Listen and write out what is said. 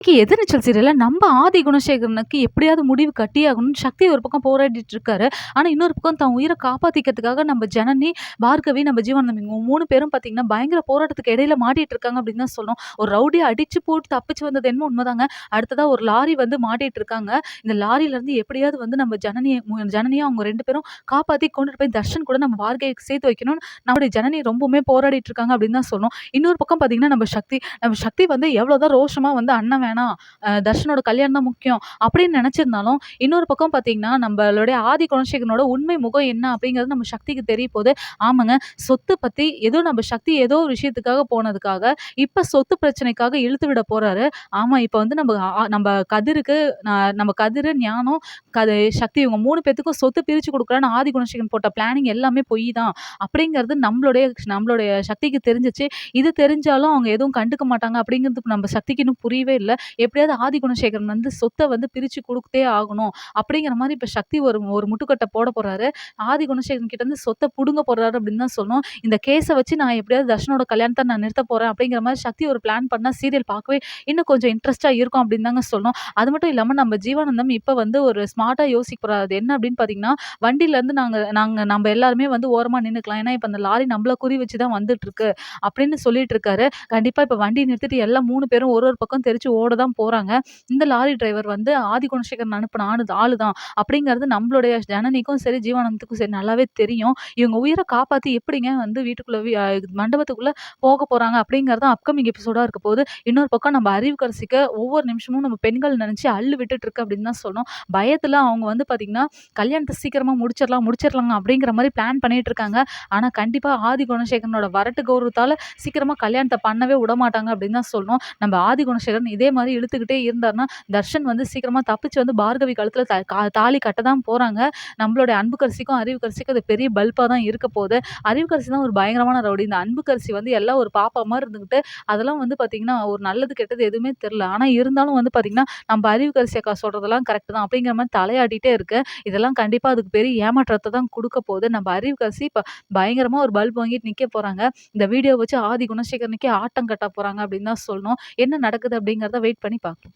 எதிர்நீச்சல் சீரியல்ல நம்ம ஆதி குணசேகரனுக்கு எப்படியாவது முடிவு கட்டியாகணும்னு சக்தி ஒரு பக்கம் போராடிட்டு இருக்காரு. ஆனா, இன்னொரு பக்கம் தன் உயிர காப்பாத்திக்கிறதுக்காக நம்ம ஜனனி, பார்கவி, நம்ம ஜீவானந்தம் இவங்க 3 பேரும் பார்த்தீங்கன்னா, பயங்கர போராட்டத்துக்கு இடையில மாட்டிட்டு இருக்காங்க அப்படின்னு தான் சொல்லணும். ஒரு ரவுடிய அடிச்சு போட்டு தப்பிச்சு வந்தது என்னமோ உண்மதாங்க. அடுத்ததா ஒரு லாரி வந்து மாட்டிட்டு இருக்காங்க. இந்த லாரிலருந்து எப்படியாவது வந்து நம்ம ஜனனிய அவங்க 2 பேரும் காப்பாத்தி கொண்டுட்டு போய் தர்ஷன் கூட நம்ம பார்கவிக்கு சேர்த்து வைக்கணும்னு நம்முடைய ஜனனி ரொம்பவுமே போராடிட்டு இருக்காங்க அப்படின்னு தான் சொல்லணும். இன்னொரு பக்கம் பார்த்தீங்கன்னா, நம்ம சக்தி வந்து எவ்வளோதான் ரோஷமா வந்து அண்ணன் வேணாம், தர்ஷனோட கல்யாணம் தான் முக்கியம் அப்படின்னு நினைச்சிருந்தாலும், இன்னொரு பக்கம் பார்த்தீங்கன்னா, நம்மளுடைய ஆதி குணசேகரனோட உண்மை முகம் என்ன அப்படிங்கிறது நம்ம சக்திக்கு தெரிய போது. ஆமாங்க, சொத்து பத்தி நம்ம சக்தி ஏதோ ஒரு விஷயத்துக்காக போனதுக்காக, இப்ப சொத்து பிரச்சனைக்காக இழுத்து விட போறாரு. ஆமா, இப்ப வந்து நம்ம கதிருக்கு நம்ம கதிரு, ஞானம், சக்தி இவங்க 3 பேத்துக்கும் சொத்து பிரிச்சு குடுக்கலான்னு ஆதி குணசேகரன் போட்ட பிளானிங் எல்லாமே பொய் தான். அப்படிங்கிறது நம்மளுடைய நம்மளுடைய சக்திக்கு தெரிஞ்சுச்சு. இது தெரிஞ்சாலும் அவங்க எதுவும் கண்டுக்க மாட்டாங்க அப்படிங்கிறது நம்ம சக்திக்கு இன்னும் புரியவே இல்ல. எப்படியாவது ஆதி குணசேகரன் வந்து சொத்த வந்து பிரிச்சு குடுத்தே ஆகணும். அப்படிங்கிற மாரி இப்ப சக்தி ஒரு ஒரு முட்டுக்கட்ட போட போறாரு. ஆதி குணசேகரன் கிட்ட இருந்து சொத்த புடுங்க போறாரு அப்படின்னு தான் சொல்லணும். இந்த கேஸ வச்சு நான் எப்படியாவது தர்ஷனோட கல்யாணத்த நான் நிறுத்த போறேன் அப்படிங்கிற மாரி சக்தி ஒரு பிளான் பண்ணா சீரியல் பார்க்கவே இன்னும் கொஞ்சம் இன்ட்ரெஸ்ட்டா இருக்கும் அப்படின்னு தாங்க சொல்லணும். அது மட்டும் இல்லாம நம்ம ஜீவானந்தம் இப்ப வந்து ஒரு ஸ்மார்ட்டா யோசிக்க போறாரு. அது என்ன அப்படின்னு பார்த்தீங்கன்னா, வண்டியிலருந்து நாங்க நாங்க நம்ப எல்லாருமே வந்து ஓரமா நின்னுக்கலாம். ஏன்னா இப்ப அந்த லாரி நம்மள குறி வச்சு தான் வந்துட்டுருக்கு அப்படின்னு சொல்லிட்டு இருக்காரு. கண்டிப்பா இப்ப வண்டிய நிறுத்திட்டு எல்லாம் 3 பேரும் ஒரு ஒரு பக்கம் தெரிச்சு ஓட தான் போறாங்க. இந்த லாரி டிரைவர் வந்து ஆதி குணசேகரன் அனுப்புன ஆளு தான் அப்படிங்கிறது நம்மளுடைய ஜனனிக்கும் சரி, ஜீவானந்தத்துக்கும் சரி நல்லாவே தெரியும். இவங்க உயிர காப்பாத்தி எப்படிங்க வந்து வீட்டுக்குள்ள மண்டபத்துக்குள்ள போக போறாங்க அப்படிங்கிறது தான் அப்கமிங் எபிசோடா இருக்க போகுது. இன்னொரு பக்கம் நம்ம அறிவுக்கரசிக்கு ஒவ்வொரு நிமிஷமும் நம்ம பெண்கள் நெனச்சு அள்ளு விட்டுட்டு இருக்கு அப்படின்னு தான் சொல்லணும். பயத்துல அவங்க வந்து பாத்தீங்கன்னா, கல்யாணத்த சீக்கிரமா முடிச்சிரலாம் அப்படிங்கிற மாரி பிளான் பண்ணிட்டு இருக்காங்க. ஆனா கண்டிப்பா ஆதி குணசேகரனோட வரட்டு கௌரவத்தால சீக்கிரமா கல்யாணத்த பண்ணவே விடமாட்டாங்க அப்படின்னு தான் சொல்லணும். நம்ம ஆதி குணசேகரன் இதே மாரி இழுத்துக்கிட்டே இருந்தாருன்னா, தர்ஷன் வந்து சீக்கிரமா தப்பிச்சு வந்து பார்கவி கழுத்துல தாலி கட்ட தான் போறாங்க. நம்மளுடைய அன்புக்கரசிக்கும், அறிவுக்கரசிக்கும் அது பெரிய பல்பா தான் இருக்க போது. அறிவுக்கரசி தான் ஒரு பயங்கரமான ரவுடி. இந்த அன்புக்கரசி வந்து எல்லாம் ஒரு பாப்பா மாரி இருந்துகிட்டு, அதெல்லாம் வந்து பாத்தீங்கன்னா, ஒரு நல்லது, கெட்டது எதுவுமே தெரியல. ஆனா இருந்தாலும் வந்து பாத்தீங்கன்னா, நம்ம அறிவுக்கரசி அக்கா சொல்றதெல்லாம் கரெக்ட் தான் அப்படிங்கிற மாரி தலையாட்டிட்டே இருக்கு. இதெல்லாம் கண்டிப்பா அதுக்கு பெரிய ஏமாற்றத்த தான் குடுக்க போது. நம்ம அறிவுக்கரசி இப்ப பயங்கரமா ஒரு பல்ப் வாங்கிட்டு நிக்க போறாங்க. இந்த வீடியோ வச்சு ஆதி குணசேகரனுக்கே ஆட்டம் கட்ட போறாங்க அப்படின்னு தான் சொல்லணும். என்ன நடக்குது அப்படிங்கிறத வெயிட் பண்ணி பார்க்கலாம்.